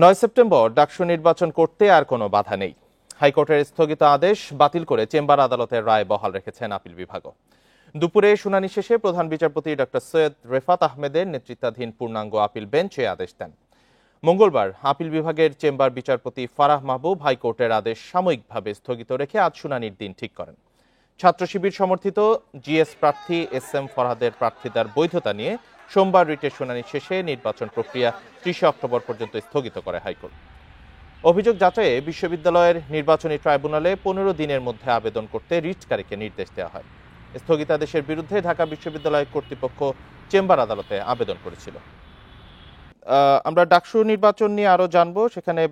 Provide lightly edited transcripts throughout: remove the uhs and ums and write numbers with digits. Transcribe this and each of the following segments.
৯ September DUCSU নির্বাচন করতে আর কোনো বাধা নেই। হাইকোর্টের স্থগিত আদেশ বাতিল করে চেম্বার আদালতের রায় বহাল রেখেছেন আপিল বিভাগও। দুপুরে শুনানি শেষে প্রধান বিচারপতি ডক্টর সৈয়দ রেফাত আহমেদের নেতৃত্বাধীন পূর্ণাঙ্গ আপিল বেঞ্চ এ আদেশ দেন। মঙ্গলবার আপিল বিভাগের চেম্বার বিচারপতি ফারাহ মাহবুব হাইকোর্টের আদেশ সাময়িকভাবে স্থগিত রেখে আজ শুনানির দিন ঠিক করেন। ছাত্র শিবির সমর্থিত জিএস প্রার্থী এস.এম. ফরহাদের প্রার্থিতার বৈধতা নিয়ে সোমবার রিটের শুনানি শেষে নির্বাচন প্রক্রিয়া ৩০ অক্টোবর পর্যন্ত স্থগিত করে হাইকোর্ট। অভিযোগ যাচাইয়ে বিশ্ববিদ্যালয়ের নির্বাচনী ট্রাইব্যুনালে ১৫ দিনের মধ্যে আবেদন করতে রিটকারীকে নির্দেশ দেওয়া হয়। স্থগিতাদেশের বিরুদ্ধে ঢাকা বিশ্ববিদ্যালয় কর্তৃপক্ষ চেম্বার আদালতে আবেদন করেছিল। আমরা ডাকসু নির্বাচন নিয়ে আরো জানবো। সেখানে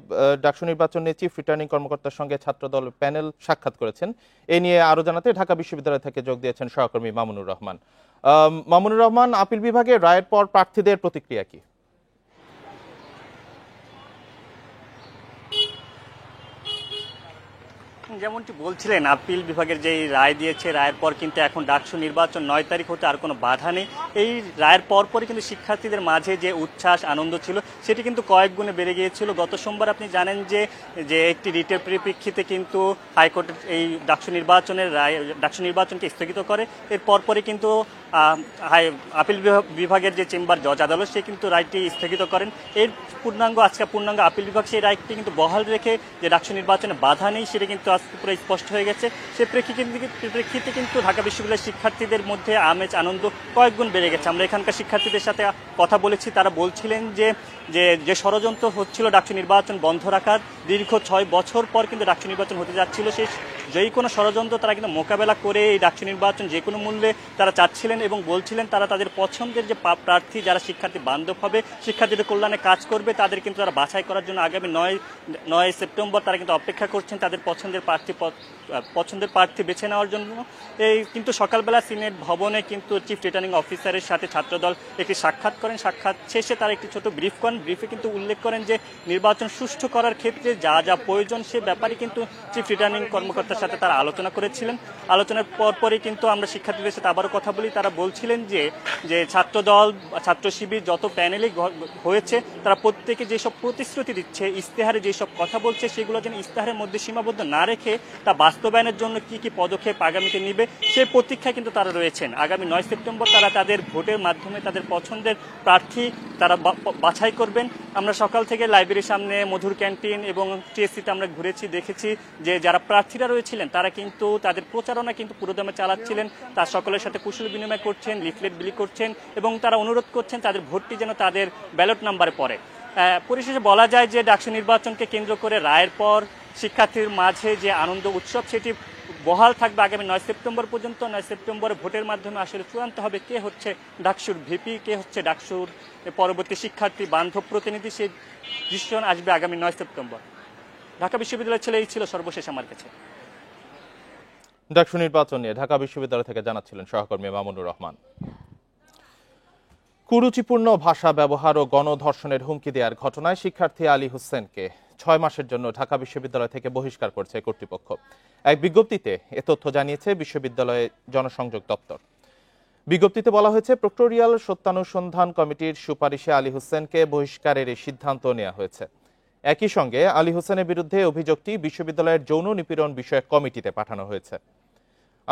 ডাকসু নির্বাচন নিয়ে চিফ রিটার্নিং কর্মকর্তার সঙ্গে ছাত্রদল প্যানেল সাক্ষাৎ করেছেন। এ নিয়ে আরো জানাতে ঢাকা বিশ্ববিদ্যালয় থেকে যোগ দিয়েছেন সহকর্মী মামুনুর রহমান। মামুনুর রহমান, আপিল বিভাগের রায়ের পর প্রার্থীদের প্রতিক্রিয়া কি? যেমনটি বলছিলেন, আপিল বিভাগের যে রায় দিয়েছে, রায়ের পর কিন্তু এখন ডাকসু নির্বাচন ৯ তারিখ হতে আর কোনো বাধা নেই। এই রায়ের পরপরই কিন্তু শিক্ষার্থীদের মাঝে যে উচ্ছ্বাস আনন্দ ছিল সেটি কিন্তু কয়েক গুণে বেড়ে গিয়েছিল। গত সোমবার আপনি জানেন যে একটি রিটের পরিপ্রেক্ষিতে কিন্তু হাইকোর্টের এই ডাকসু নির্বাচনকে স্থগিত করে। এর পরপরই কিন্তু আপিল বিভাগের যে চেম্বার জজ আদালত সে কিন্তু রায়টি স্থগিত করেন। এর আজকে পূর্ণাঙ্গ আপিল বিভাগ সেই রায়টি কিন্তু বহাল রেখে যে ডাকসু নির্বাচনে বাধা নেই সেটা কিন্তু আজকে পুরো স্পষ্ট হয়ে গেছে। সে প্রেক্ষিতে কিন্তু ঢাকা বিশ্ববিদ্যালয়ের শিক্ষার্থীদের মধ্যে আমেজ আনন্দ কয়েক গুণ বেড়ে গেছে। আমরা এখানকার শিক্ষার্থীদের সাথে কথা বলেছি, তারা বলছিলেন যে ষড়যন্ত্র হচ্ছিল ডাকসু নির্বাচন বন্ধ রাখার, দীর্ঘ ৬ বছর পর কিন্তু ডাকসু নির্বাচন হতে যাচ্ছিল, সেই যেই কোনো ষড়যন্ত্র তারা কিন্তু মোকাবেলা করে এই ডাকসু নির্বাচন যে কোনো মূল্যে তারা চাচ্ছিলেন এবং বলছিলেন তারা তাদের পছন্দের যে প্রার্থী যারা শিক্ষার্থী বান্ধব হবে, শিক্ষার্থীদের কল্যাণে কাজ করবে, তাদের কিন্তু তারা বাছাই করার জন্য আগামী ৯ সেপ্টেম্বর তারা কিন্তু অপেক্ষা করছেন তাদের পছন্দের প্রার্থী বেছে নেওয়ার জন্য। এই কিন্তু সকালবেলা সিনেট ভবনে কিন্তু চিফ রিটার্নিং অফিসারের সাথে ছাত্রদল একটি সাক্ষাৎ করেন। সাক্ষাৎ শেষে তারা একটি ছোট ব্রিফ করেন। ব্রিফে কিন্তু উল্লেখ করেন যে নির্বাচন সুষ্ঠু করার ক্ষেত্রে যা যা প্রয়োজন সে ব্যাপারে কিন্তু চিফ রিটার্নিং কর্মকর্তার সাথে তারা আলোচনা করেছিলেন। আলোচনার পরপরই কিন্তু আমরা শিক্ষার্থীদের সাথে আবারও কথা বলি। তারা বলছিলেন যে ছাত্রদল, ছাত্র শিবির যত প্যানেলই হয়েছে তারা প্রত্যেকে যেসব প্রতিশ্রুতি দিচ্ছে, ইস্তেহারে যেসব কথা বলছে সেগুলো যেন ইস্তেহারের মধ্যে সীমাবদ্ধ না রেখে তা বাস্তবায়নের জন্য কি কি পদক্ষেপ আগামীতে নিবে সেই প্রতীক্ষায় কিন্তু তারা রয়েছেন। আগামী ৯ সেপ্টেম্বর তারা তাদের ভোটের মাধ্যমে তাদের পছন্দের প্রার্থী তারা বাছাই করবেন। আমরা সকাল থেকে লাইব্রেরির সামনে, মধুর ক্যান্টিন এবং টিএসসিতে আমরা ঘুরেছি, দেখেছি যে যারা প্রার্থীরা রয়েছিলেন তারা কিন্তু তাদের প্রচারণা কিন্তু পুরোদমে চালাচ্ছিলেন। তার সকলের সাথে কুশল বিনিময় করছেন, লিফলেট বিলি করছেন এবং তারা অনুরোধ করছেন তাদের ভোটটি যেন তাদের ব্যালট নাম্বারে পড়ে। পরিশেষে বলা যায় যে ডাকসু নির্বাচনকে কেন্দ্র করে রায়ের পর শিক্ষার্থীর মাঝে যে আনন্দ উৎসব সেটি বহাল থাকবে আগামী ৯ সেপ্টেম্বর পর্যন্ত। ৯ সেপ্টেম্বরে ভোটের মাধ্যমে আসলে চূড়ান্ত হবে কে হচ্ছে ডাকসুর ভিপি, কে হচ্ছে ডাকসুর পরবর্তী শিক্ষার্থী বান্ধব প্রতিনিধি, সেই ডিসিশন আসবে আগামী ৯ সেপ্টেম্বর। ঢাকা বিশ্ববিদ্যালয়ের ছেলে এই ছিল সর্বশেষ আমার কাছে। ডাকসু নির্বাচন নিয়ে ঢাকা বিশ্ববিদ্যালয় থেকে জানাচ্ছিলেন সহকর্মী মামুনুর রহমান। কুরুচিপূর্ণ ভাষা ব্যবহার ও গণধর্ষণের হুমকি দেওয়ার ঘটনায় শিক্ষার্থী আলী হোসেনকে ৬ মাসের জন্য ঢাকা বিশ্ববিদ্যালয় থেকে বহিষ্কার করছে কর্তৃপক্ষ। এক বিজ্ঞপ্তিতে এ তথ্য জানিয়েছে বিশ্ববিদ্যালয়ের জনসংযোগ দপ্তর। বিজ্ঞপ্তিতে বলা হয়েছে, প্রক্টোরিয়াল সত্যানুসন্ধান কমিটির সুপারিশে আলী হোসেনকে বহিষ্কারের এই সিদ্ধান্ত নেওয়া হয়েছে। একই সঙ্গে আলী হোসেনের বিরুদ্ধে অভিযোগটি বিশ্ববিদ্যালয়ের যৌন নিপীড়ন বিষয়ক কমিটিতে পাঠানো হয়েছে।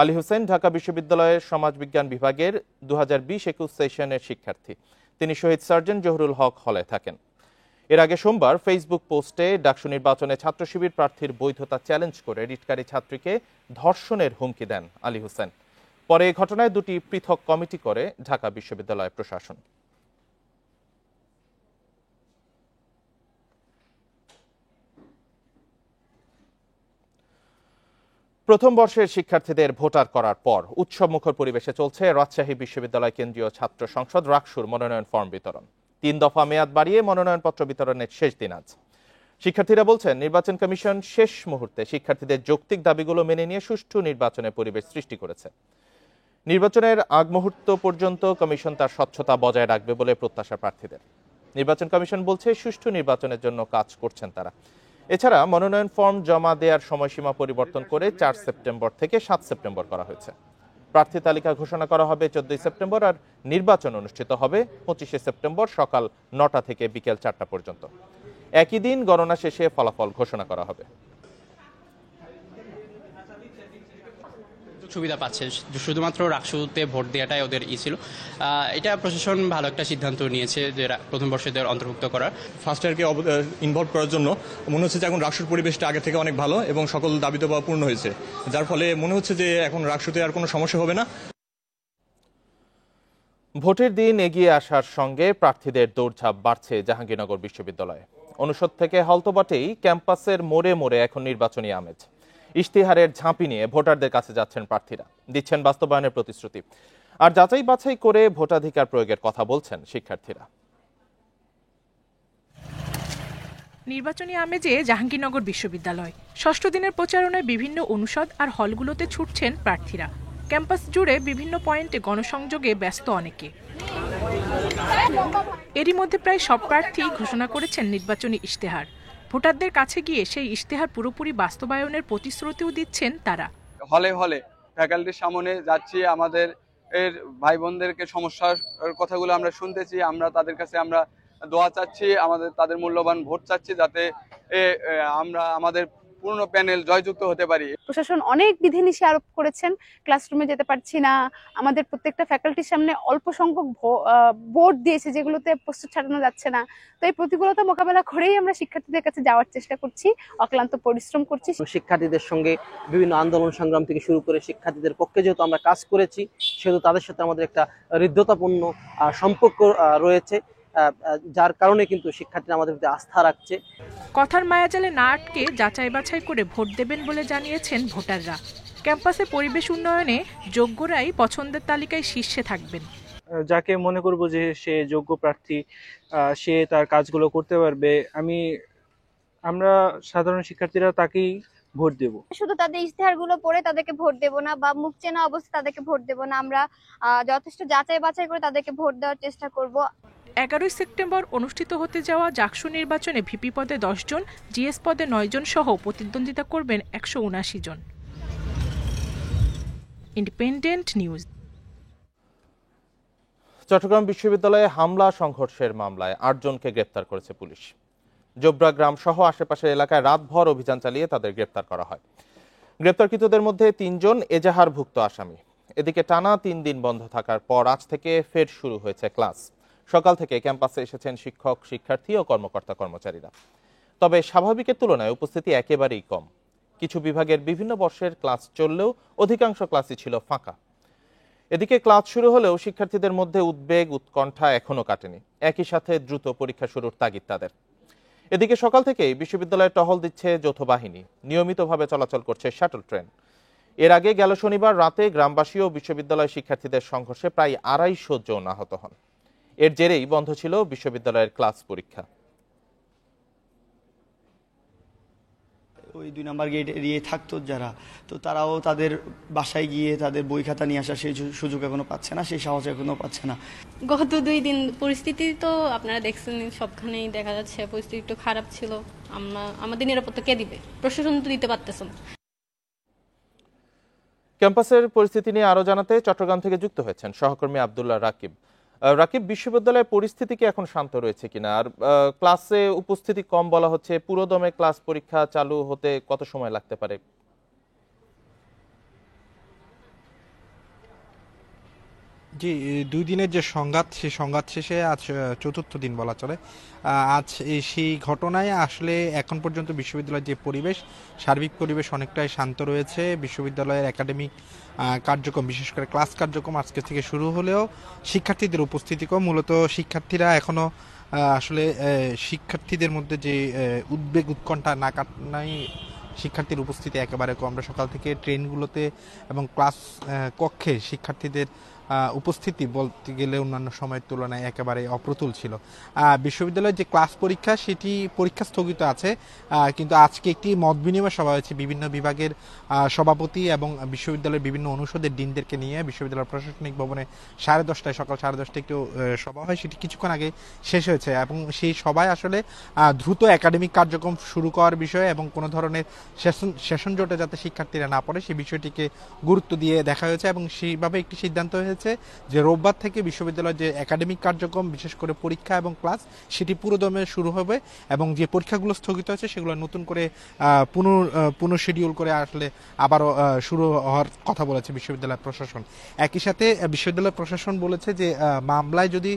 আলী হোসেন ঢাকা বিশ্ববিদ্যালয়ের সমাজবিজ্ঞান বিভাগের ২০২০-২১ সেশনের শিক্ষার্থী। তিনি শহীদ সার্জেন্ট জহুরুল হক হলে থাকেন। এর আগে সোমবার ফেসবুক পোস্টে ডাকসু নির্বাচনে ছাত্র শিবির প্রার্থীর বৈধতা চ্যালেঞ্জ করে রিটকারী ছাত্রীকে ধর্ষণের হুমকি দেন আলী হোসেন। পরে এই ঘটনায় দুটি পৃথক কমিটি করে ঢাকা বিশ্ববিদ্যালয় প্রশাসন। প্রথম বর্ষের শিক্ষার্থীদের ভোটার করার পর উৎসবমুখর পরিবেশে চলছে রাজশাহী বিশ্ববিদ্যালয় কেন্দ্রীয় ছাত্র সংসদ রাকসুর মনোনয়ন ফর্ম বিতরণ। ৩ দফা মেয়াদ বাড়িয়ে মনোনয়নপত্র বিতরণের শেষ দিন আজ। শিক্ষার্থীরা বলছেন, নির্বাচন কমিশন শেষ মুহূর্তে শিক্ষার্থীদের যৌক্তিক দাবিগুলো মেনে নিয়ে সুষ্ঠু নির্বাচনের পরিবেশ সৃষ্টি করেছে। নির্বাচনের আগ মুহূর্ত পর্যন্ত কমিশন তার স্বচ্ছতা বজায় রাখবে বলে প্রত্যাশা প্রার্থীদের। নির্বাচন কমিশন বলছে, সুষ্ঠু নির্বাচনের জন্য কাজ করছেন তারা। এছাড়া মনোনয়ন ফর্ম জমা দেওয়ার সময়সীমা পরিবর্তন করে ৪ সেপ্টেম্বর থেকে ৭ সেপ্টেম্বর করা হয়েছে। প্রার্থী তালিকা ঘোষণা করা হবে ১৪ সেপ্টেম্বর আর নির্বাচন অনুষ্ঠিত হবে ২৫ সেপ্টেম্বর সকাল ৯টা থেকে বিকেল ৪টা পর্যন্ত। একই দিন গণনা শেষে ফলাফল ঘোষণা করা হবে। সুবিধা পাচ্ছে, শুধুমাত্র রাকসুতে ভোট দেওয়াটাই ওদের ছিল। এটা প্রশাসন ভালো একটা সিদ্ধান্ত নিয়েছে যে প্রথম বর্ষদের অন্তর্ভুক্ত করার। ফার্স্ট ইয়ারকে ইনভলভ করার জন্য মনে হচ্ছে যে এখন রাকসুর পরিবেশটা আগে থেকে অনেক ভালো এবং সকল দাবি দাবা পূর্ণ হয়েছে, যার ফলে মনে হচ্ছে যে এখন রাকসুতে আর কোনো সমস্যা হবে না। ভোটের দিন এগিয়ে আসার সঙ্গে প্রার্থীদের দৌড়ঝাঁপ বাড়ছে জাহাঙ্গীরনগর বিশ্ববিদ্যালয়ে। অনুষদ থেকে হলতবাটেই ক্যাম্পাসের মোড়ে মোড়ে এখন নির্বাচনী আমেজ। ইশতেহারের ঝাঁপি নিয়ে ভোটারদের কাছে যাচ্ছেন প্রার্থীরা, দিচ্ছেন বাস্তবায়নের প্রতিশ্রুতি, আর যাচাই বাছাই করে ভোটাধিকার প্রয়োগের কথা বলছেন শিক্ষার্থীরা। নির্বাচনী আমেজে জাহাঙ্গীরনগর বিশ্ববিদ্যালয়। ষষ্ঠ দিনের প্রচারণায় বিভিন্ন অনুষদ আর হলগুলোতে ছুটছেন প্রার্থীরা। ক্যাম্পাস জুড়ে বিভিন্ন পয়েন্টে গণসংযোগে ব্যস্ত অনেকে। এরই মধ্যে প্রায় সব প্রার্থী ঘোষণা করেছেন নির্বাচনী ইশতেহার। ভোটারদের কাছে গিয়ে সেই ইশতেহার পুরোপুরি বাস্তবায়নের প্রতিশ্রুতিও দিচ্ছেন তারা। হলে হলে ফ্যাকাল্টির সামনে যাচ্ছি, আমাদের এর ভাই বোনদেরকে সমস্যার কথাগুলো আমরা শুনতেছি, আমরা তাদের কাছে আমরা দোয়া চাচ্ছি, তাদের মূল্যবান ভোট চাচ্ছি, যাতে আমরা আমাদের পূর্ণ প্যানেল জয়যুক্ত হতে পারি। প্রশাসন অনেক বিধিনিষেধ আরোপ করেছেন, ক্লাসরুমে যেতে পারছি না, আমাদের প্রত্যেকটা ফ্যাকাল্টির সামনে অল্প সংখ্যক বোর্ড দিয়েছে যেগুলোতে পোস্টার ছাড়ানো যাচ্ছে না। তো এই প্রতিকূলতা মোকাবেলা করেই আমরা শিক্ষার্থীদের কাছে যাওয়ার চেষ্টা করছি, অক্লান্ত পরিশ্রম করছি। শিক্ষার্থীদের সঙ্গে বিভিন্ন আন্দোলন সংগ্রাম থেকে শুরু করে শিক্ষার্থীদের পক্ষে যেহেতু আমরা কাজ করেছি, সেহেতু তাদের সাথে আমাদের একটা হৃদ্যতাপূর্ণ সম্পর্ক রয়েছে, যার কারণে কিন্তু শিক্ষার্থীরা আমাদের প্রতি আস্থা রাখছে। কথার মায়াজালে না আটকে যাচাই বাছাই করে ভোট দেবেন বলে জানিয়েছেন ভোটাররা। ক্যাম্পাসে পরিবেশ উন্নয়নে যোগ্যরাই পছন্দের তালিকায় শীর্ষে থাকবেন। যাকে মনে করব যে সে যোগ্য প্রার্থী, সে তার কাজগুলো করতে পারবে, আমরা সাধারণ শিক্ষার্থীরা তাকেই ভোট দেব। শুধু তাদের ইশতেহারগুলো পড়ে তাদেরকে ভোট দেব না, বা মুখ চেনা অবস্থায় তাদেরকে ভোট দেব না। আমরা যথেষ্ট যাচাই বাছাই করে তাদেরকে ভোট দেওয়ার চেষ্টা করব। 11 সেপ্টেম্বর অনুষ্ঠিত হতে যাওয়া জাকসু নির্বাচনে ভিপি পদে 10 জন, জিএস পদে 9 জন সহ প্রতিদ্বন্দ্বিতা করবেন 179 জন। Independent news. চট্টগ্রাম বিশ্ববিদ্যালয়ে হামলা সংঘর্ষের মামলায় 8 জনকে গ্রেপ্তার করেছে পুলিশ। জোবরা গ্রাম সহ আশেপাশের এলাকায় রাতভর অভিযান চালিয়ে তাদের গ্রেপ্তার করা হয়। গ্রেপ্তারকৃতদের মধ্যে 3 জন এজাহারভুক্ত আসামি। এদিকে টানা 3 দিন বন্ধ থাকার পর আজ থেকে ফের শুরু হয়েছে ক্লাস। সকাল থেকে ক্যাম্পাসে এসেছেন শিক্ষক, শিক্ষার্থী ও কর্মকর্তা কর্মচারীরা। তবে স্বাভাবিকের তুলনায় উপস্থিতি একেবারেই কম। কিছু বিভাগের বিভিন্ন বর্ষের ক্লাস চললেও অধিকাংশ ক্লাসই ছিল ফাঁকা। এদিকে ক্লাস শুরু হলেও শিক্ষার্থীদের মধ্যে উদ্বেগ, উৎকণ্ঠা এখনো কাটেনি। একই সাথে দ্রুত পরীক্ষা শুরুর তাগিদ তাদের। এদিকে সকাল থেকেই বিশ্ববিদ্যালয়ে টহল দিচ্ছে যৌথ বাহিনী, নিয়মিতভাবে চলাচল করছে শাটল ট্রেন। এর আগে গেল শনিবার রাতে গ্রামবাসী ও বিশ্ববিদ্যালয় শিক্ষার্থীদের সংঘর্ষে প্রায় 250 জন আহত হন। এর জেরেই বন্ধ ছিল বিশ্ববিদ্যালয়ের ক্লাস পরীক্ষা। ওই 2 নম্বর গেট এরিয়ে থাকতো যারা, তো তারাও তাদের বাসায় গিয়ে তাদের বই খাতা নিয়ে আসার সেই সুযোগ এখনো পাচ্ছে না, সেই সাহস এখনো পাচ্ছে না। গত 2 দিন পরিস্থিতি তো আপনারা দেখছেন, সবখানেই দেখা যাচ্ছে পরিস্থিতি একটু খারাপ ছিল। আমাদের নিরাপত্তা কে দিবে? প্রশাসন তো দিতে পারতেছে না। ক্যাম্পাসের পরিস্থিতি নিয়ে আরো জানাতে চট্টগ্রাম থেকে যুক্ত হয়েছেন সহকর্মী আব্দুল্লাহ রাকিব। রাকিব, বিশ্ববিদ্যালয়ের পরিস্থিতি কি এখন শান্ত রয়েছে কিনা? আর ক্লাসে উপস্থিতি কম বলা হচ্ছে, পুরোদমে ক্লাস পরীক্ষা চালু হতে কত সময় লাগতে পারে? জি, 2 দিনের যে সংঘাত, সেই সংঘাত শেষে আজ 4র্থ দিন বলা চলে। আজ সেই ঘটনায় আসলে এখন পর্যন্ত বিশ্ববিদ্যালয়ের যে পরিবেশ, সার্বিক পরিবেশ অনেকটাই শান্ত রয়েছে। বিশ্ববিদ্যালয়ের একাডেমিক কার্যক্রম, বিশেষ করে ক্লাস কার্যক্রম আজকে থেকে শুরু হলেও শিক্ষার্থীদের উপস্থিতি কম। মূলত শিক্ষার্থীরা এখনো আসলে শিক্ষার্থীদের মধ্যে যে উদ্বেগ, উৎকণ্ঠা না কাটাই, শিক্ষার্থীর উপস্থিতি একেবারে কম। আমরা সকাল থেকে ট্রেনগুলোতে এবং ক্লাস কক্ষে শিক্ষার্থীদের উপস্থিতি বলতে গেলে অন্যান্য সময়ের তুলনায় একেবারে অপ্রতুল ছিল। বিশ্ববিদ্যালয়ের যে ক্লাস পরীক্ষা, সেটি পরীক্ষা স্থগিত আছে, কিন্তু আজকে একটি মত বিনিময় সভা হয়েছে বিভিন্ন বিভাগের সভাপতি এবং বিশ্ববিদ্যালয়ের বিভিন্ন অনুষদের ডিনদেরকে নিয়ে বিশ্ববিদ্যালয়ের প্রশাসনিক ভবনে 10:30টায়, সকাল 10:30টায় একটু সভা হয়। সেটি কিছুক্ষণ আগে শেষ হয়েছে এবং সেই সভায় আসলে দ্রুত একাডেমিক কার্যক্রম শুরু করার বিষয়ে এবং কোনো ধরনের সেশন জটে যাতে শিক্ষার্থীরা না পড়ে সেই বিষয়টিকে গুরুত্ব দিয়ে দেখা হয়েছে এবং সেইভাবে একটি সিদ্ধান্ত হয়েছে হয়েছে যে রোববার থেকে বিশ্ববিদ্যালয়ের যে একাডেমিক কার্যক্রম বিশেষ করে পরীক্ষা এবং ক্লাস সেটি পুরোদমে শুরু হবে এবং যে পরীক্ষাগুলো স্থগিত হয়েছে সেগুলো নতুন করে পুনঃশিডিউল করে আসলে আবারও শুরু হওয়ার কথা বলেছে বিশ্ববিদ্যালয় প্রশাসন। একই সাথে বিশ্ববিদ্যালয় প্রশাসন বলেছে যে মামলায় যদি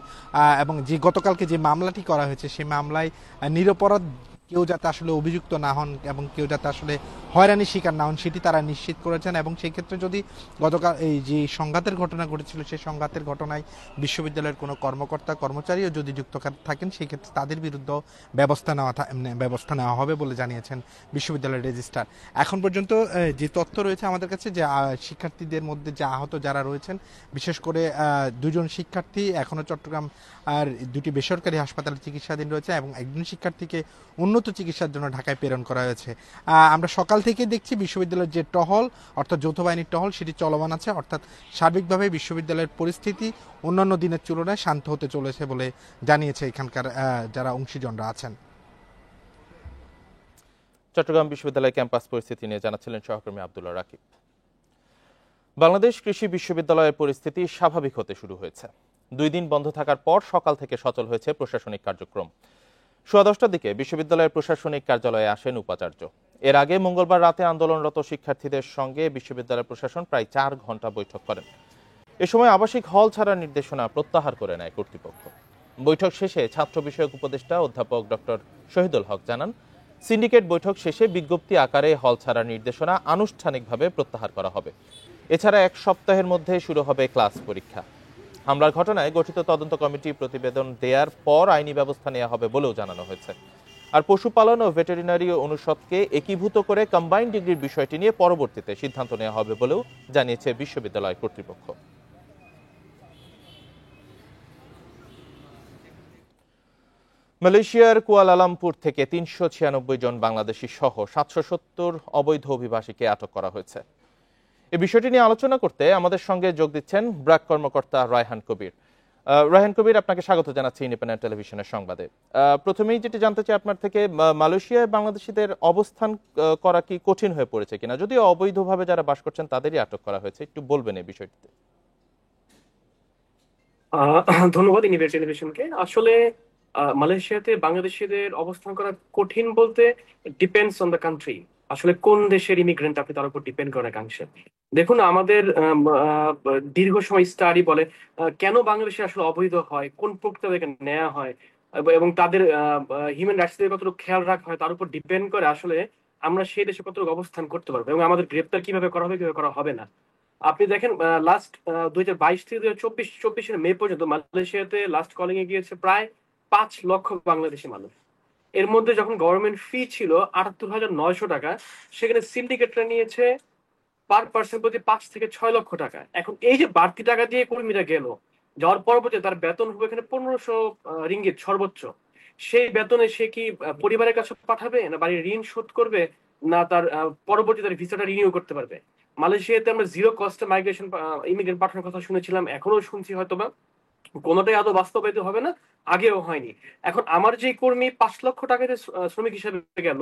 এবং যে গতকালকে যে মামলাটি করা হয়েছে সেই মামলায় নিরপরাধ কেউ যাতে আসলে অভিযুক্ত না হন এবং কেউ যাতে আসলে হয়রানির শিকার না হন সেটি তারা নিশ্চিত করেছেন। এবং সেই ক্ষেত্রে যদি গতকাল এই যে সংঘাতের ঘটনা ঘটেছিল সেই সংঘাতের ঘটনায় বিশ্ববিদ্যালয়ের কোনো কর্মকর্তা কর্মচারীও যদি যুক্ত থাকেন সেই ক্ষেত্রে তাদের বিরুদ্ধে ব্যবস্থা নেওয়া হবে বলে জানিয়েছেন বিশ্ববিদ্যালয়ের রেজিস্ট্রার। এখন পর্যন্ত যে তথ্য রয়েছে আমাদের কাছে যে শিক্ষার্থীদের মধ্যে যে আহত যারা রয়েছেন বিশেষ করে 2 জন শিক্ষার্থী এখনও চট্টগ্রাম আর 2টি বেসরকারি হাসপাতালে চিকিৎসাধীন রয়েছে এবং একজন শিক্ষার্থীকে উন্নত চিকিৎসার জন্য ঢাকায় প্রেরণ করা হয়েছে। আমরা সকাল থেকে দেখছি বিশ্ববিদ্যালয়ের যে টহল অর্থাৎ যৌথ বাহিনীর টহল সেটি চলমান আছে, অর্থাৎ সার্বিকভাবে বিশ্ববিদ্যালয়ের পরিস্থিতি অন্যান্য দিনের তুলনায় শান্ত হতে চলেছে বলে জানিয়েছে এখানকার যারা অংশীজনরা আছেন। চট্টগ্রাম বিশ্ববিদ্যালয় ক্যাম্পাস পরিস্থিতি নিয়ে জানাচ্ছিলেন সহকর্মী আব্দুল্লাহ রাকিব। বাংলাদেশ কৃষি বিশ্ববিদ্যালয়ের পরিস্থিতি স্বাভাবিক হতে শুরু হয়েছে। 2 দিন বন্ধ থাকার পর সকাল থেকে সচল হয়েছে প্রশাসনিক কার্যক্রম। 10:15টার দিকে বিশ্ববিদ্যালয়ের প্রশাসনিক কার্যালয়ে আসেন উপাচার্য। এর আগে মঙ্গলবার রাতে আন্দোলনরত শিক্ষার্থীদের সঙ্গে বিশ্ববিদ্যালয় প্রশাসন প্রায় 4 ঘণ্টা বৈঠক করেন। এ সময় আবাসিক হল ছাড়ার নির্দেশনা প্রত্যাহার করে নেয় কর্তৃপক্ষ। বৈঠক শেষে ছাত্র বিষয়ক উপদেষ্টা অধ্যাপক ডক্টর শহীদুল হক জানান, সিন্ডিকেট বৈঠক শেষে বিজ্ঞপ্তি আকারে হল ছাড়ার নির্দেশনা আনুষ্ঠানিকভাবে প্রত্যাহার করা হবে। এছাড়া 1 সপ্তাহের মধ্যে শুরু হবে ক্লাস পরীক্ষা। হামলার ঘটনায় গঠিত তদন্ত কমিটি প্রতিবেদন দেওয়ার পর আইনি ব্যবস্থা নেওয়া হবে বলেও জানানো হয়েছে। আর পশুপালন ও ভেটেরিনারি অনুষদকে একীভূত করে কম্বাইন্ড ডিগ্রির বিষয়টি নিয়ে পরবর্তীতে সিদ্ধান্ত নেওয়া হবে বলেও জানিয়েছে বিশ্ববিদ্যালয় কর্তৃপক্ষ। মালয়েশিয়ার কুয়ালালামপুর থেকে 396 জন বাংলাদেশি সহ 770 অবৈধ অভিবাসীকে আটক করা হয়েছে। এই বিষয়টি নিয়ে আলোচনা করতে আমাদের সঙ্গে যোগ দিচ্ছেন ব্র্যাক কর্মকর্তা রায়হান কবির। রায়হান কবির, আপনাকে স্বাগত জানাচ্ছি ইন্ডিপেন্ডেন্ট টেলিভিশনের সংবাদে। প্রথমেই যেটি জানতে চাই আপনার থেকে, মালয়েশিয়ায় বাংলাদেশিদের অবস্থান করা কি কঠিন হয়ে পড়েছে কিনা? যদিও অবৈধভাবে যারা বাস করছেন তাদেরই আটক করা হয়েছে, একটু বলবেন এই বিষয়টিতে। ধন্যবাদ ইন্ডিপেন্ডেন্ট টেলিভিশনকে। আসলে মালয়েশিয়াতে বাংলাদেশিদের অবস্থান করা কঠিন বলতে ডিপেন্ডস অন দ্য কান্ট্রি। আসলে কোন দেশের ইমিগ্রেন্ট আপনি তার উপর ডিপেন্ড করেন একাংশে। দেখুন, আমাদের দীর্ঘ সময় স্টাডি বলে কেন বাংলাদেশে আসলে অবৈধ হয়, কোন প্রক্রিয়া থেকে নেওয়া হয় এবং তাদের হিউম্যান রাইটস এর কতটুকু খেয়াল রাখা হয় তার উপর ডিপেন্ড করে আসলে আমরা সেই দেশে কতটুকু অবস্থান করতে পারবো এবং আমাদের গ্রেপ্তার কিভাবে করা হবে কিভাবে করা হবে না। আপনি দেখেন লাস্ট 2022 থেকে 2024 মে পর্যন্ত মালয়েশিয়াতে লাস্ট কলিং এ গিয়েছে প্রায় 5 লক্ষ বাংলাদেশি মানুষ। এর মধ্যে যখন গভর্নমেন্ট ফি ছিল 78,900 টাকা, সেখানে সিন্ডিকেটরা নিয়েছে পার পার্সন প্রতি 5 থেকে 6 লক্ষ টাকা। এখন এই যে বাড়তি টাকা দিয়ে কর্মীরা গেল, যাওয়ার পরবর্তী তার বেতন হবে এখানে 1500 রিঙ্গিত সর্বোচ্চ। সেই বেতনে সে কি পরিবারের কাছে পাঠাবে, না বাড়ির ঋণ শোধ করবে, না তার পরবর্তী তার ভিসাটা রিনিউ করতে পারবে? মালয়েশিয়াতে আমরা জিরো কস্টে মাইগ্রেশন ইমিগ্রেন্ট পাঠানোর কথা শুনেছিলাম, এখনো শুনছি, হয়তোবা কোনোটাই আদৌ বাস্তবায়িত হবে না, আগেও হয়নি। এখন আমার যে কর্মী 5 লক্ষ টাকাতে শ্রমিক হিসেবে গেল,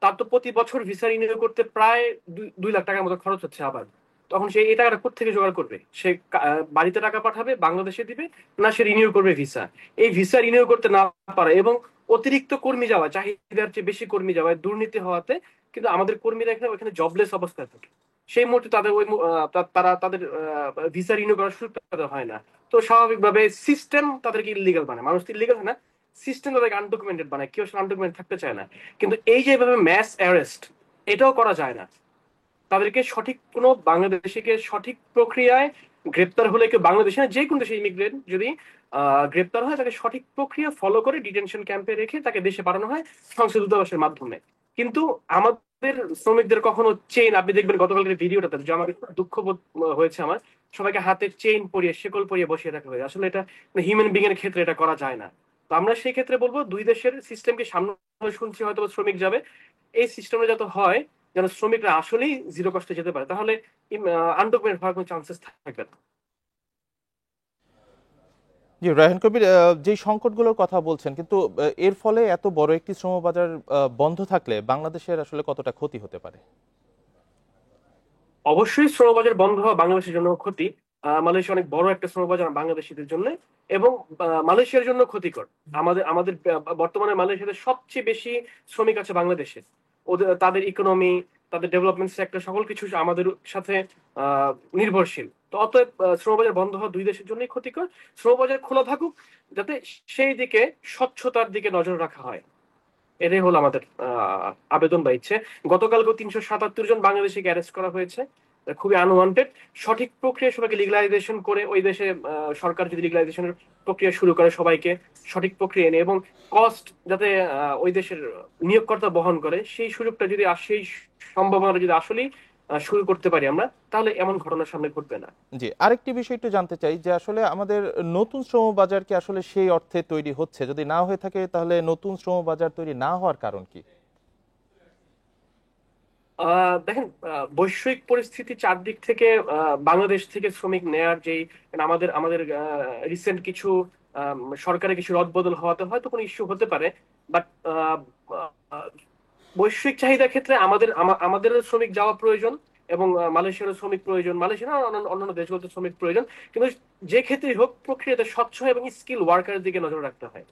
তার তো প্রতি বছর ভিসা রিনিউ করতে প্রায় 2 লাখ টাকার মতো খরচ হচ্ছে। আবার তখন সে এই টাকাটা কোথা থেকে জোগাড় করবে? সে বাড়িতে টাকা পাঠাবে, বাংলাদেশে দিবে, না সে রিনিউ করবে ভিসা? এই ভিসা রিনিউ করতে না পারে এবং অতিরিক্ত কর্মী যাওয়া, চাহিদার চেয়ে বেশি কর্মী যাওয়ায়, দুর্নীতি হওয়াতে কিন্তু আমাদের কর্মীরা এখানে জবলেস অবস্থায় থাকে। সেই মুহূর্তে তাদের তারা তাদের ভিসা রিনিউ করার সুযোগ তাদের হয় না। তো স্বাভাবিকভাবে সিস্টেম তাদেরকে ইলিগাল বানায়। মানুষ তো ইলিগাল হয় না, সিস্টেম তাদেরকে আনডকুমেন্টেড বানায়। কেউ আনডকুমেন্টেড থাকতে চায় না। কিন্তু এই যে এভাবে ম্যাস অ্যারেস্ট, এটাও করা যায় না। তাদেরকে সঠিক কোনো বাংলাদেশিকে সঠিক প্রক্রিয়ায় গ্রেপ্তার হলে, কেউ বাংলাদেশে না যে কোনো দেশে ইমিগ্রেন্ট যদি গ্রেপ্তার হয়, তাকে সঠিক প্রক্রিয়া ফলো করে ডিটেনশন ক্যাম্পে রেখে তাকে দেশে পাঠানো হয় সংসদ দূতাবাসের মাধ্যমে। কিন্তু আমাদের শ্রমিকদের কখনো চেইন, আপনি দেখবেন গতকালকের ভিডিওটাতে, যে আমার দুঃখ বোধ হয়েছে, আমার সবাইকে হাতে চেইন পরিয়ে, শেকল পরিয়ে বসিয়ে রাখা হয়েছে। আসলে এটা হিউম্যান বিং এর ক্ষেত্রে এটা করা যায় না। তো আমরা সেই ক্ষেত্রে বলবো, দুই দেশের সিস্টেমকে সামনে শুনছি হয়তো শ্রমিক যাবে, এই সিস্টেমে যত হয় যেন শ্রমিকরা আসলেই জিরো কষ্টে যেতে পারে, তাহলে আনডকুমেন্টেড হওয়ার কোনো চান্সেস থাকবে না। জি রায়হান কবির, যে সংকটগুলোর কথা বলছেন, কিন্তু এর ফলে এত বড় একটি শ্রমবাজার বন্ধ থাকলে বাংলাদেশের আসলে কতটা ক্ষতি হতে পারে? অবশ্যই শ্রমবাজার বন্ধ হওয়া বাংলাদেশের জন্য ক্ষতি। মালয়েশিয়া অনেক বড় একটা শ্রম বাজার বাংলাদেশিদের জন্য এবং মালয়েশিয়ার জন্য ক্ষতিকর। আমাদের বর্তমানে মালয়েশিয়াতে সবচেয়ে বেশি শ্রমিক আছে বাংলাদেশে। তাদের ইকোনমি, তাদের ডেভেলপমেন্ট সেক্টর সকল কিছু আমাদের সাথে নির্ভরশীল। তো অতএব শ্রমবাজার বন্ধ হওয়া দুই দেশের জন্যই ক্ষতিকর। শ্রমবাজার খোলা থাকুক, যাতে সেই দিকে স্বচ্ছতার দিকে নজর রাখা হয়, এটাই হলো আমাদের আবেদন বা ইচ্ছে। গতকালকে 377 জন বাংলাদেশিকে অ্যারেস্ট করা হয়েছে, খুবই আনওয়ান্টেড। সঠিক প্রক্রিয়া সবাইকে লিগালাইজেশন করে, ওই দেশে সরকার যদি লিগালাইজেশনের প্রক্রিয়া শুরু করে সবাইকে সঠিক প্রক্রিয়া এনে এবং কস্ট যাতে ওই দেশের নিয়োগকর্তা বহন করে, সেই সুযোগটা যদি সেই সম্ভাবনা যদি আসলেই শুরু করতে পারি আমরা, তাহলে এমন ঘটনার সামনে ঘটবে না। জি, আরেকটি বিষয় একটু জানতে চাই যে আসলে আমাদের নতুন শ্রম বাজার কি আসলে সেই অর্থে তৈরি হচ্ছে? যদি না হয়ে থাকে তাহলে নতুন শ্রম বাজার তৈরি না হওয়ার কারণ কি? দেখেন, বৈশ্বিক পরিস্থিতি চারদিক থেকে বাংলাদেশ থেকে শ্রমিক নেয়ার যেই আমাদের রিসেন্ট কিছু সরকারের কিছু রদবদল হওয়াতে হয়তো কোনো ইস্যু হতে পারে, বাট বৈশ্বিক চাহিদার ক্ষেত্রে আমাদের শ্রমিক যাওয়া প্রয়োজন এবং মালয়েশিয়ার শ্রমিক প্রয়োজন, মালয়েশিয়া অন্যান্য দেশগুলোতে শ্রমিক প্রয়োজন। কিন্তু যে ক্ষেত্রেই হোক প্রক্রিয়াতে স্বচ্ছ এবং স্কিল ওয়ার্কারের দিকে নজর রাখতে হয়।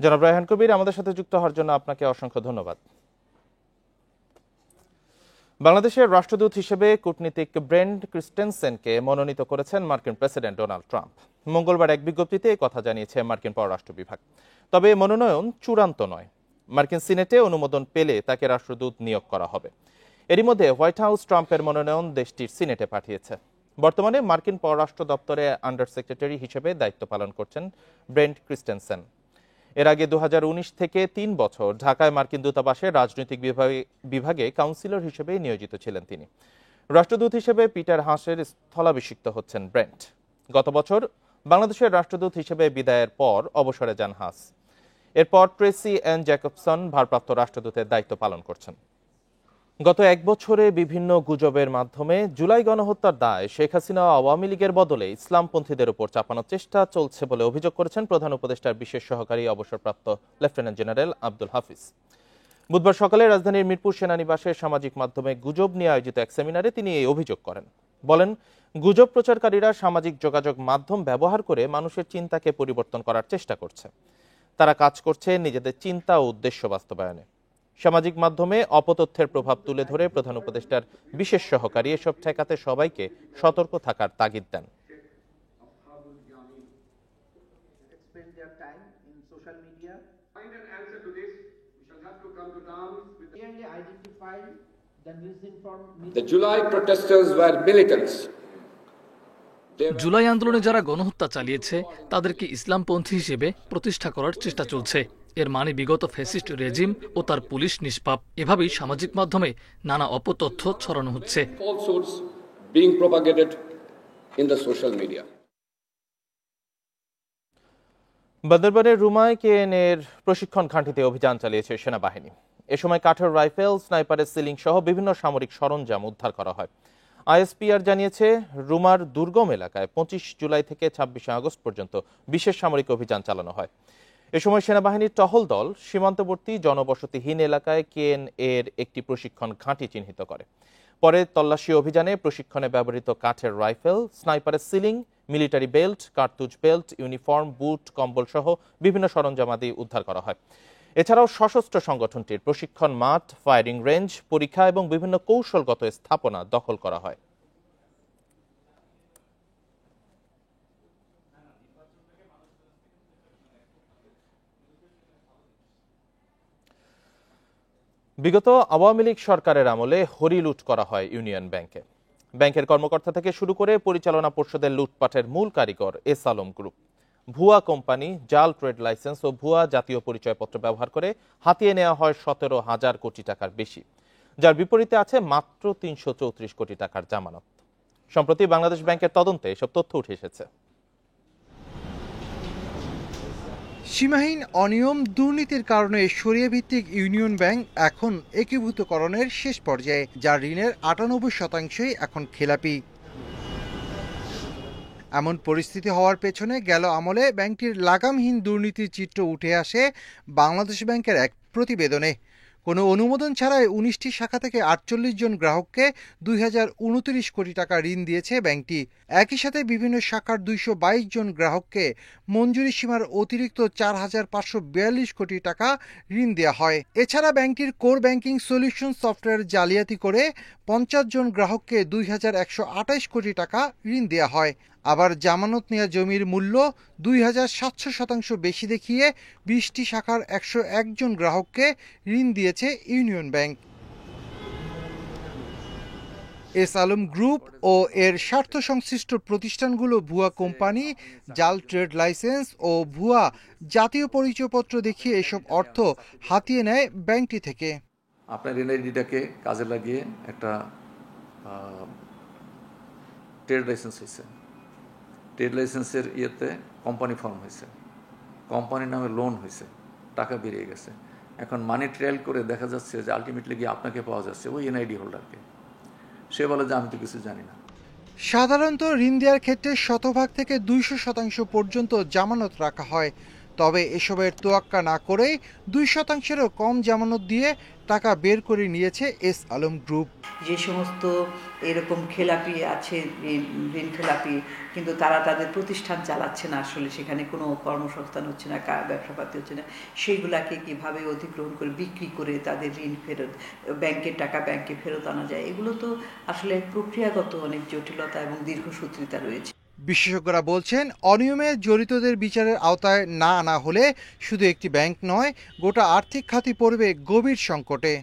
জনাব রায়হান কবির, আমাদের সাথে যুক্ত হওয়ার জন্য আপনাকে অসংখ্য ধন্যবাদ। বাংলাদেশের রাষ্ট্রদূত হিসেবে কূটনীতিক ব্রেন্ট ক্রিস্টেনসেনকে মনোনীত করেছেন মার্কিন প্রেসিডেন্ট ডোনাল্ড ট্রাম্প। মঙ্গলবার এক বিজ্ঞপ্তিতে এই কথা জানিয়েছে মার্কিন পররাষ্ট্র বিভাগ। তবে মনোনয়ন চূড়ান্ত নয়। মার্কিন সিনেটে অনুমোদন পেলে তাকে রাষ্ট্রদূত নিয়োগ করা হবে। এরই মধ্যে হোয়াইট হাউস ট্রাম্পের মনোনয়ন দেশটির সিনেটে পাঠিয়েছে। বর্তমানে মার্কিন পররাষ্ট্র দপ্তরে আন্ডার সেক্রেটারি হিসেবে দায়িত্ব পালন করছেন ব্রেন্ট ক্রিস্টেনসেন। এর আগে 2019 থেকে 3 বছর ঢাকায় মার্কিন দূতাবাসের রাজনৈতিক বিভাগে কাউন্সিলর হিসেবে নিয়োজিত ছিলেন তিনি। রাষ্ট্রদূত হিসেবে পিটার হাসের স্থলাভিষিক্ত হচ্ছেন ব্রেন্ট। গত বছর বাংলাদেশের রাষ্ট্রদূত হিসেবে বিদায়ের পর অবসরে যান হাস। এরপর ট্রেসি এন জ্যাকবসন ভারপ্রাপ্ত রাষ্ট্রদূতের দায়িত্ব পালন করছেন। গত এক বছরে বিভিন্ন গুজবের মাধ্যমে জুলাই গণহত্যার দায় শেখ হাসিনা ও আওয়ামী লীগের বদলে ইসলামপন্থীদের উপর চাপানোর চেষ্টা চলছে বলে অভিযোগ করেছেন প্রধান উপদেষ্টার বিশেষ সহকারী অবসরপ্রাপ্ত লেফটেন্যান্ট জেনারেল আব্দুল হাফিজ। বুধবার সকালে রাজধানীর মিরপুর সেনানিবাসে সামাজিক মাধ্যমে গুজব নিয়ে আয়োজিত এক সেমিনারে তিনি এই অভিযোগ করেন। বলেন, গুজব প্রচারকারীরা সামাজিক যোগাযোগ মাধ্যম ব্যবহার করে মানুষের চিন্তাকে পরিবর্তন করার চেষ্টা করছে। তারা কাজ করছে নিজেদের চিন্তা ও উদ্দেশ্য বাস্তবায়নে। সামাজিক মাধ্যমে অপতথ্যের প্রভাব তুলে ধরে প্রধান উপদেষ্টার বিশেষ সহকারী এসব ঠেকাতে সবাইকে সতর্ক থাকার তাগিদ দেন। The July protesters were militants. July আন্দোলনে যারা গণহত্যা চালিয়েছে তাদেরকে ইসলামপন্থী হিসেবে প্রতিষ্ঠা করার চেষ্টা চলছে। এর মানে বিগত ফ্যাসিস্ট রেজিম ও তার পুলিশ নিষ্পাপ। এভাবেই সামাজিক মাধ্যমে নানা অপতথ্য ছড়ানো হচ্ছে। বান্দরবানের রুমায় কেএনএর প্রশিক্ষণ ঘাঁটিতে অভিযান চালিয়েছে সেনাবাহিনী। এ সময় কাঠের রাইফেল, স্নাইপারের সিলিং সহ বিভিন্ন সামরিক সরঞ্জাম উদ্ধার করা হয়। আইএসপিআর জানিয়েছে, রুমার দুর্গম এলাকায় 25 জুলাই থেকে 26 আগস্ট পর্যন্ত বিশেষ সামরিক অভিযান চালানো হয়। এ সময় সেনাবাহিনীর টহল দল সীমান্তবর্তী জনবসতিহীন এলাকায় কেএনএর একটি প্রশিক্ষণ ঘাঁটি চিহ্নিত করে। পরে তল্লাশি অভিযানে প্রশিক্ষণে ব্যবহৃত কাঠের রাইফেল, স্নাইপারের সিলিং, মিলিটারি বেল্ট, কার্তুজ বেল্ট, ইউনিফর্ম, বুট, কম্বল সহ বিভিন্ন সরঞ্জামাদি উদ্ধার করা হয়। এছাড়াও সশস্ত্র সংগঠনটির প্রশিক্ষণ মাঠ, ফায়ারিং রেঞ্জ, পরীক্ষা এবং বিভিন্ন কৌশলগত স্থাপনা দখল করা হয়। বিগত আওয়ামী লীগ সরকারের আমলে হরি লুট করা হয় ইউনিয়ন ব্যাংকে। ব্যাংকের কর্মকর্তা থেকে শুরু করে পরিচালনা পর্ষদের লুটপাটের মূল কারিগর এস আলম গ্রুপ। ভুয়া কোম্পানি, জাল ট্রেড লাইসেন্স ও ভুয়া জাতীয় পরিচয়পত্র ব্যবহার করে হাতিয়ে নেওয়া হয় 17,000 কোটি টাকার বেশি, যার বিপরীতে আছে মাত্র 334 কোটি টাকার জামানত। সম্প্রতি বাংলাদেশ ব্যাংকের তদন্তে এসব তথ্য উঠে এসেছে। সীমাহীন অনিয়ম দুর্নীতির কারণে শরিয়া ভিত্তিক ইউনিয়ন ব্যাংক এখন একীভূতকরণের শেষ পর্যায়ে, যার ঋণের 98% এখন খেলাপি। এমন পরিস্থিতি হওয়ার পেছনে গেল আমলে ব্যাংকটির লাগামহীন দুর্নীতির চিত্র উঠে আসে বাংলাদেশ ব্যাংকের এক প্রতিবেদনে। কোনো অনুমোদন ছাড়াই 19টি শাখা থেকে 48 জন গ্রাহককে 2029 কোটি টাকা ঋণ দিয়েছে ব্যাংকটি। একই সাথে বিভিন্ন শাখার 222 জন গ্রাহককে মঞ্জুরি সীমার অতিরিক্ত 4,542 কোটি টাকা ঋণ দেওয়া হয়। এছাড়া ব্যাংকটির কোর ব্যাংকিং সলিউশন সফটওয়্যার জালিয়াতি করে 50 জন গ্রাহককে 2,128 কোটি টাকা ঋণ দেওয়া হয়। আবার জামানত নেওয়া জমির মূল্য 2,700% বেশি দেখিয়ে 20টি শাখার 101 জন গ্রাহককে ঋণ দিয়েছে Union Bank. S Alam group ও এর স্বার্থ সংশ্লিষ্ট প্রতিষ্ঠানগুলো ভুয়া কোম্পানি, জাল ট্রেড লাইসেন্স ও ভুয়া জাতীয় পরিচয়পত্র দেখিয়ে এসব অর্থ হাতিয়ে নেয় ব্যাংকটি থেকে। আপনার এনআইডিটাকে কাজে লাগিয়ে একটা ট্রেড লাইসেন্স হয়েছে, ট্রেড লাইসেন্সের ইয়েতে কোম্পানি ফর্ম হয়েছে, কোম্পানির নামে লোন হয়েছে, টাকা বেরিয়ে গেছে। এখন মানি ট্রায়াল করে দেখা যাচ্ছে যে আলটিমেটলি গিয়ে আপনাকে পাওয়া যাচ্ছে ওই এনআইডি হোল্ডারকে। সে বলে যে আমি তো কিছু জানি না। সাধারণত ঋণ দেওয়ার ক্ষেত্রে 100% থেকে 200% পর্যন্ত জামানত রাখা হয়, তবে এসবের তোয়াক্কা না করেই 2%-এরও কম জামানত দিয়ে টাকা বের করে নিয়েছে এস আলম গ্রুপ। যে সমস্ত এরকম খেলাপি আছে, ঋণ খেলাপি, কিন্তু তারা তাদের প্রতিষ্ঠান চালাচ্ছে না, আসলে সেখানে কোনো কর্মসংস্থান হচ্ছে না, ব্যবসাপাতি হচ্ছে না, সেইগুলাকে কিভাবে অধিগ্রহণ করে বিক্রি করে তাদের ঋণ ফেরত, ব্যাংকের টাকা ব্যাংকে ফেরত আনা যায়, এগুলো তো আসলে প্রক্রিয়াগত অনেক জটিলতা এবং দীর্ঘসূত্রিতা রয়েছে। বিশেষজ্ঞরা বলছেন, অনিয়মে জড়িতদের বিচারের আওতায় না আনা হলে শুধু একটি ব্যাংক নয়, গোটা আর্থিক খাতই পড়বে গভীর সংকটে।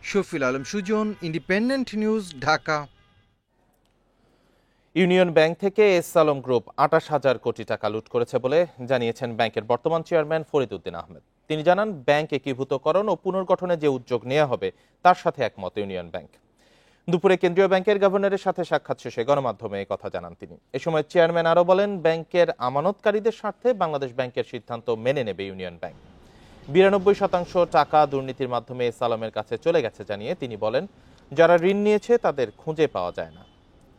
Shafil Alam Sujan, independent news, Dhaka. Union bank থেকে এস আলম গ্রুপ 28,000 কোটি টাকা লুট করেছে বলে জানিয়েছেন ব্যাংকের বর্তমান চেয়ারম্যান ফরিদ উদ্দিন আহমেদ। তিনি জানান, ব্যাংক একীভূতকরণ ও পুনর্গঠনে যে উদ্যোগ নেওয়া হবে তার সাথে একমত ইউনিয়ন ব্যাংক। দুপুরে কেন্দ্রীয় ব্যাংকের গভর্নরের সাথে সাক্ষাৎ শেষে গণমাধ্যমে এই কথা জানান তিনি। এ সময় চেয়ারম্যান আরও বলেন, ব্যাংকের আমানতকারীদের স্বার্থে বাংলাদেশ ব্যাংকের সিদ্ধান্ত মেনে নেবে ইউনিয়ন ব্যাংক। 92% টাকা দুর্নীতির মাধ্যমে এস আলমের কাছে চলে গেছে জানিয়ে তিনি বলেন, যারা ঋণ নিয়েছে তাদের খুঁজে পাওয়া যায় না।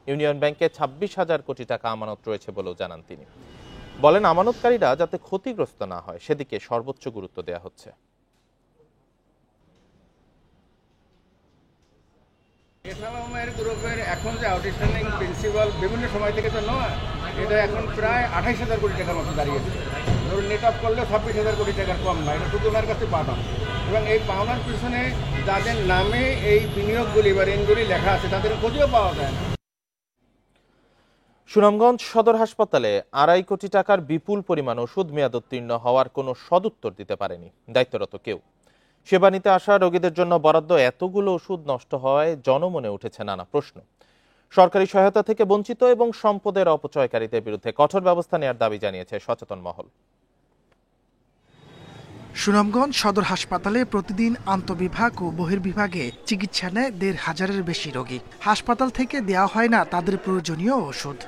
ইউনিয়ন ব্যাংকে 26,000 কোটি টাকা আমানত রয়েছে বলেও জানান তিনি। বলেন, আমানতকারীরা যাতে ক্ষতিগ্রস্ত না হয় সেদিকে সর্বোচ্চ গুরুত্ব দেওয়া হচ্ছে। এসআলমের গ্রুপের এখন যে আউটস্ট্যান্ডিং প্রিন্সিপাল বিভিন্ন সময় থেকে তো নয়, এটা এখন প্রায় 28,000 কোটি টাকার মতো দাঁড়িয়েছে। ধরুন নেট অফ করলে 26,000 কোটি টাকার কম নয়, এটা শুধু ওনার কাছে পাওনা। এবং এই পাওনার পিছনে যাদের নামে এই বিনিয়োগগুলি বা ঋণগুলি লেখা আছে তাদের খুঁজেও পাওয়া যায় না। সুনামগঞ্জ সদর হাসপাতালে 2.5 কোটি টাকার বিপুল পরিমাণ ওষুধ মেয়াদোত্তীর্ণ হওয়ার কোনো সদুত্তর দিতে পারেনি দায়িত্বরত কেউ। সেবা নিতে আসা রোগীদের জন্য বরাদ্দ এতগুলো ওষুধ নষ্ট হওয়ায় জনমনে উঠেছে নানা প্রশ্ন। সরকারি সহায়তা থেকে বঞ্চিত এবং সম্পদের অপচয়কারীদের বিরুদ্ধে কঠোর ব্যবস্থা নেওয়ার দাবি জানিয়েছে সচেতন মহল। সুনামগঞ্জ সদর হাসপাতালে প্রতিদিন আন্তঃবিভাগ ও বহির্বিভাগে চিকিৎসা নেয় 1,500-এর বেশি রোগী। হাসপাতাল থেকে দেওয়া হয় না তাদের প্রয়োজনীয় ওষুধ।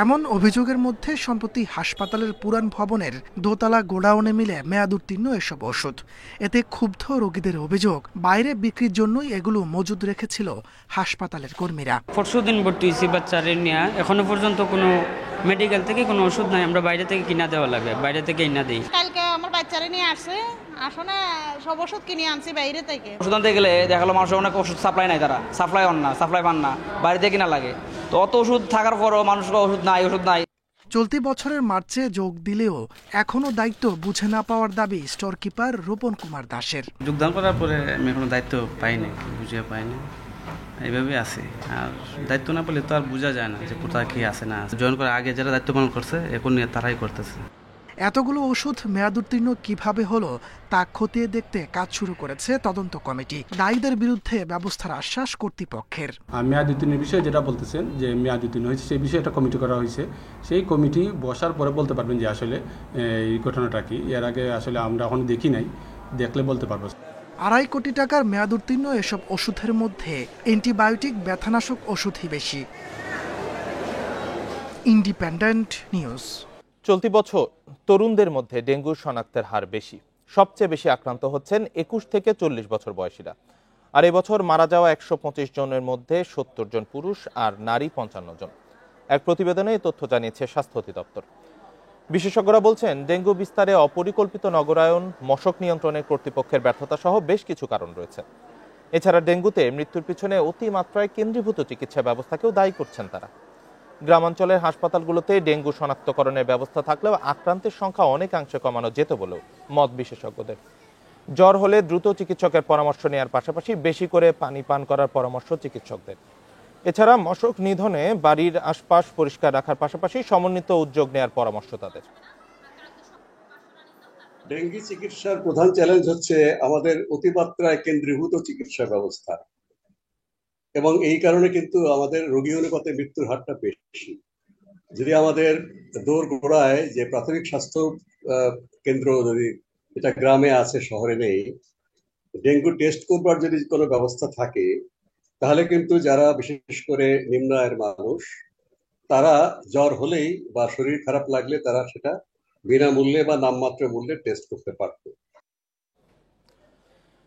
এমন অভিযোগের মধ্যে সম্প্রতি হাসপাতালের পুরান ভবনের দোতলা গোডাউনে মিলে মেয়াদ উত্তীর্ণ এসব ওষুধ। এতে ক্ষুব্ধ রোগীদের অভিযোগ, বাইরে বিক্রির জন্যই এগুলো মজুদ রেখেছিল হাসপাতালের কর্মীরা। পরশুদিন ভর্তি হয়েছি বাচ্চাদের নিয়ে, এখনো পর্যন্ত কোনো মেডিকেল থেকে কোনো ওষুধ নাই, আমরা বাইরে থেকে কিনা দেওয়া লাগে, বাইরে থেকে কিনা দিই। কালকে আমার বাচ্চারা নিয়ে আসছে, আসলে সব ওষুধ কিনে আনছি বাইরে থেকে। ওষুধ আনতে গেলে দেখালো মানুষের অনেক ওষুধ সাপ্লাই নাই, তারা সাপ্লাই পান না, বাইরে থেকে কিনা লাগে। তো অত ওষুধ থাকার পরও মানুষের ওষুধ নাই। চলতি বছরের মার্চে যোগ দিলেও এখনো দায়িত্ব বুঝে না পাওয়ার দাবি স্টোর কিপার রূপন কুমার দাসের। যোগদান করার পরে আমি এখনো দায়িত্ব পাইনি, বুঝে পাইনি, এইভাবে আছে। আর দায়িত্ব না পেলে তো আর বোঝা যায় না যে কোথায় কি আছে না। জয়েন করার আগে যারা দায়িত্ব পালন করছে এখন নিয়ে তারাই করতেছে। এতগুলো ওষুধ মেয়াদ উত্তীর্ণ কিভাবে হলো তা খতিয়ে দেখতে কাজ শুরু করেছে তদন্ত কমিটি। দায়ীদের বিরুদ্ধে ব্যবস্থার আশ্বাস কর্তৃপক্ষের। মেয়াদ উত্তীর্ণের বিষয়ে যেটা বলতেছেন যে মেয়াদ উত্তীর্ণ হয়েছে, সেই বিষয়ে একটা কমিটি করা হয়েছে। সেই কমিটি বসার পরে বলতে পারবেন যে আসলে এই ঘটনাটা কি। এর আগে আসলে আমরা এখন দেখি নাই, দেখলে বলতে পারবো। 2.5 কোটি টাকার মেয়াদ উত্তীর্ণ এসব ওষুধের মধ্যে অ্যান্টিবায়োটিক ব্যথানাশক ওষুধই বেশি। Independent news. চলতি বছর তরুণদের মধ্যে ডেঙ্গু শনাক্তের হার বেশি। সবচেয়ে বেশি আক্রান্ত হচ্ছেন 21 থেকে 40 বছর বয়সীরা। আর এবছর মারা যাওয়া 125 জনের মধ্যে 70 জন পুরুষ আর নারী 55 জন। এক প্রতিবেদনে এই তথ্য জানিয়েছে স্বাস্থ্য অধিদপ্তর। বিশেষজ্ঞরা বলছেন, ডেঙ্গু বিস্তারে অপরিকল্পিত নগরায়ন, মশক নিয়ন্ত্রণে কর্তৃপক্ষের ব্যর্থতা সহ বেশ কিছু কারণ রয়েছে। এছাড়া ডেঙ্গুতে মৃত্যুর পিছনে অতিমাত্রায় কেন্দ্রীভূত চিকিৎসা ব্যবস্থাকেও দায়ী করছেন তারা। গ্রামাঞ্চলের হাসপাতালগুলোতে ডেঙ্গু শনাক্তকরণের ব্যবস্থা থাকলেও আক্রান্তের সংখ্যা অনেকাংশে কমানো যেত বলেও মত বিশেষজ্ঞদের। জ্বর হলে দ্রুত চিকিৎসকের পরামর্শ নেওয়ার পাশাপাশি বেশি করে পানি পান করার পরামর্শ চিকিৎসকদের। এছাড়া মশক নিধনে বাড়ির আশপাশ পরিষ্কার রাখার পাশাপাশি সমন্বিত উদ্যোগ নেওয়ার পরামর্শ তাদের। ডেঙ্গি চিকিৎসার প্রধান চ্যালেঞ্জ হচ্ছে আমাদের অতিমাত্রায় কেন্দ্রীভূত চিকিৎসা ব্যবস্থা, এবং এই কারণে কিন্তু আমাদের রোগী অনুপাতে মৃত্যুর হারটা বেশি। যদি আমাদের দোরগোড়ায় যে প্রাথমিক স্বাস্থ্য কেন্দ্র যদি এটা গ্রামে আছে, শহরে নেই, ডেঙ্গু টেস্ট করবার যদি কোনো ব্যবস্থা থাকে, তাহলে কিন্তু যারা বিশেষ করে নিম্ন আয়ের মানুষ, তারা জ্বর হলেই বা শরীর খারাপ লাগলে তারা সেটা বিনামূল্যে বা নামমাত্র মূল্যে টেস্ট করতে পারত।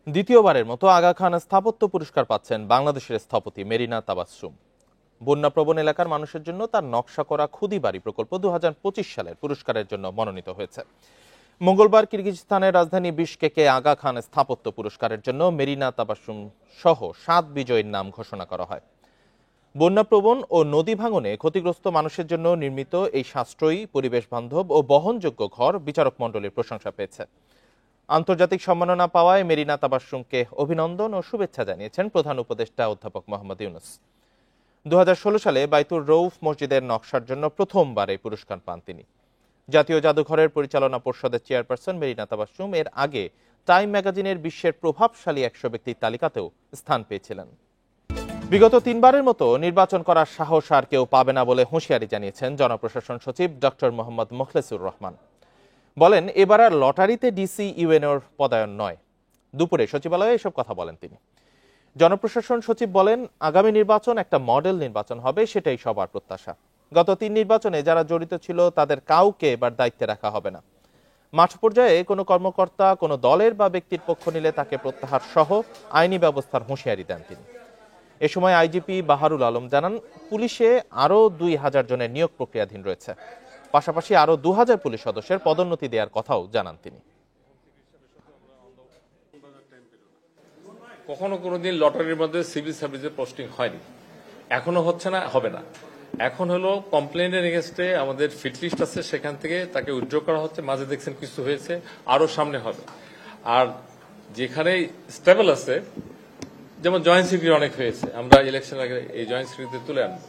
দ্বিতীয়বারের মতো আগা খান স্থাপত্য পুরস্কার পাচ্ছেন বাংলাদেশের স্থপতি মেরিনা তাবাসসুম। বন্যাপ্রবণ এলাকার মানুষের জন্য তার নকশা করা খুদি বাড়ি প্রকল্প 2025 সালের পুরস্কারের জন্য মনোনীত হয়েছে। মঙ্গলবার কিরগিজস্তানের রাজধানী বিশকেকে আগা খান স্থাপত্য পুরস্কারের জন্য মেরিনা তাবাসসুম সহ 7 বিজয়ীর নাম ঘোষণা করা হয়। বন্যাপ্রবণ ও নদী ভাঙনে ক্ষতিগ্রস্ত মানুষের জন্য নির্মিত এই সাশ্রয়ী, পরিবেশ বান্ধব ও বহনযোগ্য ঘর বিচারক মণ্ডলীর প্রশংসা পেয়েছে। আন্তর্জাতিক সম্মাননা পাওয়ায় মেরিনা তাবাসসুমকে অভিনন্দন ও শুভেচ্ছা জানিয়েছেন প্রধান উপদেষ্টা অধ্যাপক মোহাম্মদ ইউনুস। 2016 সালে বাইতুর রৌফ মসজিদের নকশার জন্য প্রথমবার এই পুরস্কার পান তিনি। জাতীয় জাদুঘরের পরিচালনা পর্ষদের চেয়ারপারসন মেরিনা তাবাসসুম এর আগে টাইম ম্যাগাজিনের বিশ্বের প্রভাবশালী 100 ব্যক্তির তালিকাতেও স্থান পেয়েছিলেন। বিগত 3 বারের মতো নির্বাচন করার সাহস আর কেউ পাবে না বলে হুঁশিয়ারি জানিয়েছেন জনপ্রশাসন সচিব ডক্টর মোহাম্মদ মোখলেসুর রহমান। বলেন, এবার আর লটারিতে ডিসি ইউএনওর পদায়ন নয়। দুপুরে সচিবালয়ে এসব কথা বলেন তিনি। জনপ্রশাসন সচিব বলেন, আগামী নির্বাচন একটা মডেল নির্বাচন হবে, সেটাই সবার প্রত্যাশা। গত 3 নির্বাচনে যারা জড়িত ছিল তাদের কাউকে এবার দায়িত্বে রাখা হবে না। মাঠ পর্যায়ে কোনো কর্মকর্তা কোনো দলের বা ব্যক্তির পক্ষ নিলে তাকে প্রত্যাহার সহ আইনি ব্যবস্থার হুঁশিয়ারি দেন তিনি। এ সময় আইজিপি বাহারুল আলম জানান, পুলিশে আরও 2000 জনের নিয়োগ প্রক্রিয়াধীন রয়েছে। পাশাপাশি আরও 2000 পুলিশ সদস্যের পদোন্নতি দেওয়ার কথাও জানান তিনি। কখনো কোনোদিন লটারির মধ্যে সিভিল সার্ভিসের পোস্টিং হয়নি, এখনো হচ্ছে না, হবে না। এখন হলো কমপ্লেনের এগেইনস্টে আমাদের ফিটলিস্ট আছে, সেখান থেকে তাকে উইথড্র করা হচ্ছে। মাঝে দেখছেন কিছু হয়েছে, আরো সামনে হবে। আর যেখানে স্টেবল আছে, যেমন জয়েন্ট সেক্রেটারি অনেক হয়েছে, আমরা ইলেকশন আগে এই জয়েন্ট সেক্রেটারি তুলে আনবো,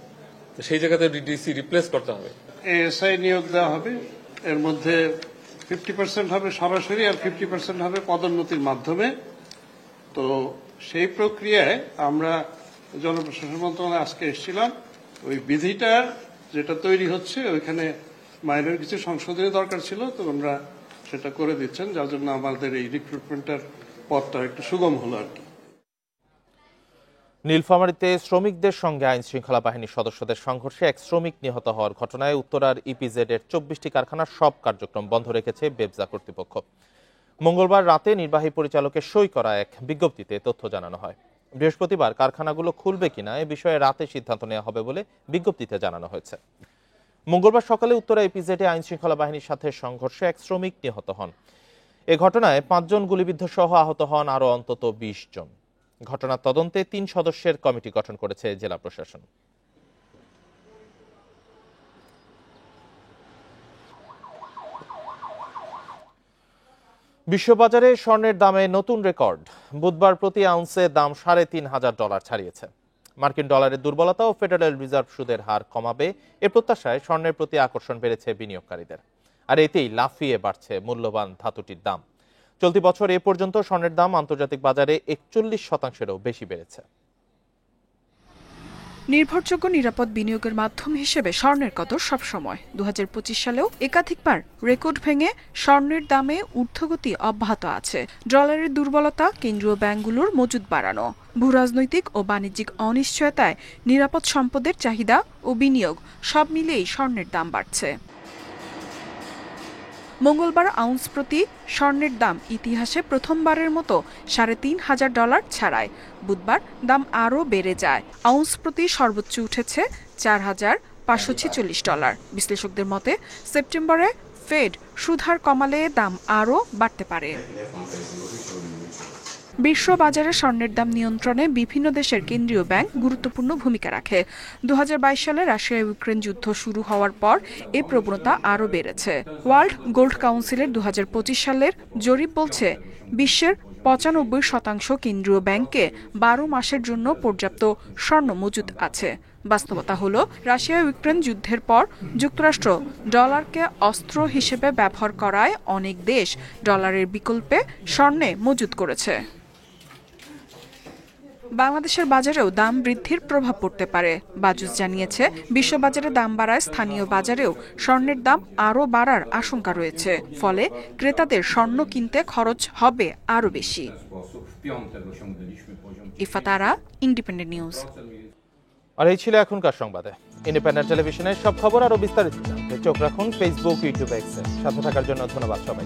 তো সেই জায়গাতে ডিসি রিপ্লেস করতে হবে। এএসআই নিয়োগ দেওয়া হবে, এর মধ্যে 50% হবে সরাসরি আর 50% হবে পদোন্নতির মাধ্যমে। তো সেই প্রক্রিয়ায় আমরা জনপ্রশাসন মন্ত্রণালয়ে আজকে এসেছিলাম। ওই বিধিটা যেটা তৈরি হচ্ছে, ওইখানে মাইনর কিছু সংশোধনী দরকার ছিল, তো আমরা সেটা করে দিচ্ছেন, যার জন্য আমাদের এই রিক্রুটমেন্টের পথটা একটু সুগম হলো আর কি। নীলফামারীতে শ্রমিকদের সঙ্গে আইন শৃঙ্খলা বাহিনীর সদস্যদের সংঘর্ষে এক শ্রমিক নিহত হওয়ার ঘটনায় উত্তরার ইপিজেড এর 24টি কারখানার সব কার্যক্রম বন্ধ রেখেছে বেবজা কর্তৃপক্ষ। মঙ্গলবার রাতে নির্বাহী পরিচালকের সই করা এক বিজ্ঞপ্তিতে তথ্য জানানো হয়। বৃহস্পতিবার কারখানাগুলো খুলবে কিনা এ বিষয়ে রাতে সিদ্ধান্ত নেওয়া হবে বলে বিজ্ঞপ্তিতে জানানো হয়েছে। মঙ্গলবার সকালে উত্তরা ইপিজেডে আইন শৃঙ্খলা বাহিনীর সাথে সংঘর্ষে এক শ্রমিক নিহত হন। এ ঘটনায় 5 জন গুলিবিদ্ধ সহ আহত হন আরও অন্তত 20 জন। ঘটনার তদন্তে 3 সদস্যের কমিটি গঠন করেছে জেলা প্রশাসন। বিশ্ববাজারে স্বর্ণের দামে নতুন রেকর্ড। বুধবার প্রতি আউন্সে দাম $3,500 ছাড়িয়েছে। মার্কিন ডলারের দুর্বলতা ও ফেডারেল রিজার্ভ সুদের হার কমাবে এ প্রত্যাশায় স্বর্ণের প্রতি আকর্ষণ বেড়েছে বিনিয়োগকারীদের। আর এতেই লাফিয়ে বাড়ছে মূল্যবান ধাতুটির দাম। চলতি বছর এ পর্যন্ত স্বর্ণের দাম আন্তর্জাতিক বাজারে 41%-এরও বেশি বেড়েছে। নির্ভরযোগ্য নিরাপদ বিনিয়োগের মাধ্যম হিসেবে স্বর্ণের কদর সবসময়। 2025 সালেও একাধিকবার রেকর্ড ভেঙে স্বর্ণের দামে ঊর্ধ্বগতি অব্যাহত আছে। ডলারের দুর্বলতা, কেন্দ্রীয় ব্যাংকগুলোর মজুদ বাড়ানো, ভূরাজনৈতিক ও বাণিজ্যিক অনিশ্চয়তায় নিরাপদ সম্পদের চাহিদা ও বিনিয়োগ সব মিলিয়েই স্বর্ণের দাম বাড়ছে। মঙ্গলবার আউন্স প্রতি স্বর্ণের দাম ইতিহাসে প্রথমবারের মতো $3,500 ছাড়ায়। বুধবার দাম আরও বেড়ে যায়। আউন্স প্রতি সর্বোচ্চ উঠেছে $4,546। বিশ্লেষকদের মতে সেপ্টেম্বরে ফেড সুদহার কমালে দাম আরও বাড়তে পারে। বিশ্ব বাজারে স্বর্ণের দাম নিয়ন্ত্রণে বিভিন্ন দেশের কেন্দ্রীয় ব্যাংক গুরুত্বপূর্ণ ভূমিকা রাখে। 2022 সালে রাশিয়া ইউক্রেন যুদ্ধ শুরু হওয়ার পর এই প্রবণতা আরও বেড়েছে। ওয়ার্ল্ড গোল্ড কাউন্সিলের 2025 সালের জরিপ বলছে বিশ্বের 95% কেন্দ্রীয় ব্যাংকে 12 মাসের জন্য পর্যাপ্ত স্বর্ণ মজুদ আছে। বাস্তবতা হলো রাশিয়া ইউক্রেন যুদ্ধের পর যুক্তরাষ্ট্র ডলারকে অস্ত্র হিসেবে ব্যবহার করায় অনেক দেশ ডলারের বিকল্পে স্বর্ণে মজুদ করেছে। বাংলাদেশের বাজারেও দাম বৃদ্ধির প্রভাব পড়তে পারে। বাজুস জানিয়েছে, বিশ্ববাজারে দাম বাড়ায় স্থানীয় বাজারেও স্বর্ণের দাম আরও বাড়ার আশঙ্কা রয়েছে। ফলে ক্রেতাদের স্বর্ণ কিনতে খরচ হবে আরও বেশি। ইফাতারা, ইন্ডিপেন্ডেন্ট নিউজ। আর এই ছিল এখনকার সংবাদে। ইন্ডিপেন্ডেন্ট টেলিভিশনের সব খবর আরও বিস্তারিত জানতে চোখ রাখুন ফেসবুক, ইউটিউব, এক্সে। সাথে থাকার জন্য ধন্যবাদ সবাই।